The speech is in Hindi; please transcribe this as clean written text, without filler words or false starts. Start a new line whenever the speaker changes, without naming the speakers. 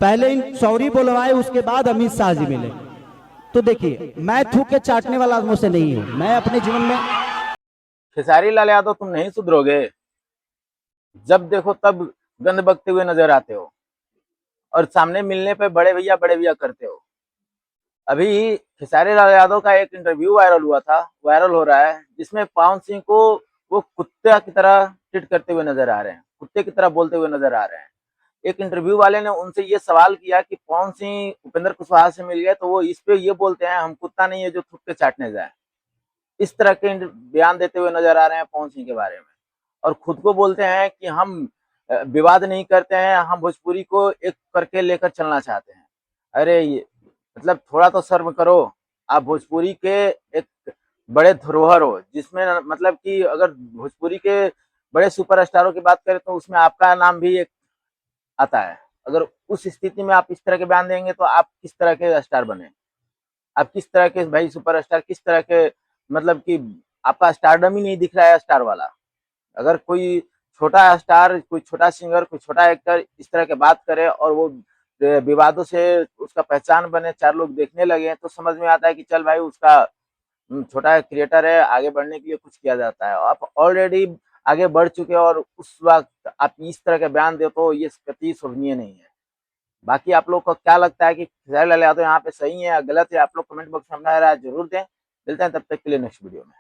पहले इन सॉरी बोलवाए, उसके बाद अमित शाह जी मिले। तो देखिए, मैं थूक के चाटने वाला आदमों से नहीं हूं। मैं अपने जीवन में
खेसारी लाल यादव तुम नहीं सुधरोगे। जब देखो तब गंद बकते हुए नजर आते हो और सामने मिलने पे बड़े भैया करते हो। अभी खेसारी लाल यादव का एक इंटरव्यू वायरल हो रहा है, जिसमें पवन सिंह को वो कुत्ते की तरह ट्रीट करते हुए नजर आ रहे हैं, कुत्ते की तरह बोलते हुए नजर आ रहे हैं। एक इंटरव्यू वाले ने उनसे ये सवाल किया कि पवन सिंह उपेंद्र कुशवाहा से मिल गए तो वो इस पे ये बोलते हैं हम कुत्ता नहीं है जो थूक के चाटने जाए। इस तरह के बयान देते हुए नजर आ रहे हैं पवन सिंह के बारे में। और खुद को बोलते हैं कि हम विवाद नहीं करते हैं, हम भोजपुरी को एक करके लेकर चलना चाहते हैं। अरे ये मतलब थोड़ा तो शर्म करो। आप भोजपुरी के एक बड़े धरोहर हो, जिसमें मतलब कि अगर भोजपुरी के बड़े सुपरस्टारों की बात करें तो उसमें आपका नाम भी एक आता है। अगर उस स्थिति में आप इस तरह के बयान देंगे तो आप किस तरह के स्टार बने? आप किस तरह के भाई सुपरस्टार, किस तरह के मतलब कि आपका स्टारडम ही नहीं दिख रहा है स्टार वाला। अगर कोई छोटा स्टार, कोई छोटा सिंगर, कोई छोटा एक्टर इस तरह के बात करे और वो विवादों से उसका पहचान बने, चार लोग देखने लगे, तो समझ में आता है कि चल भाई उसका छोटा क्रिएटर है, आगे बढ़ने के लिए कुछ किया जाता है। आप ऑलरेडी आगे बढ़ चुके हैं और उस वक्त आप इस तरह के बयान दे तो ये कतई शोभनीय नहीं है। बाकी आप लोग को क्या लगता है कि खेसारी लाल यादव यहाँ पे सही है या गलत है? आप लोग कमेंट बॉक्स में अपना राय जरूर दें। मिलते हैं तब तक के लिए नेक्स्ट वीडियो में।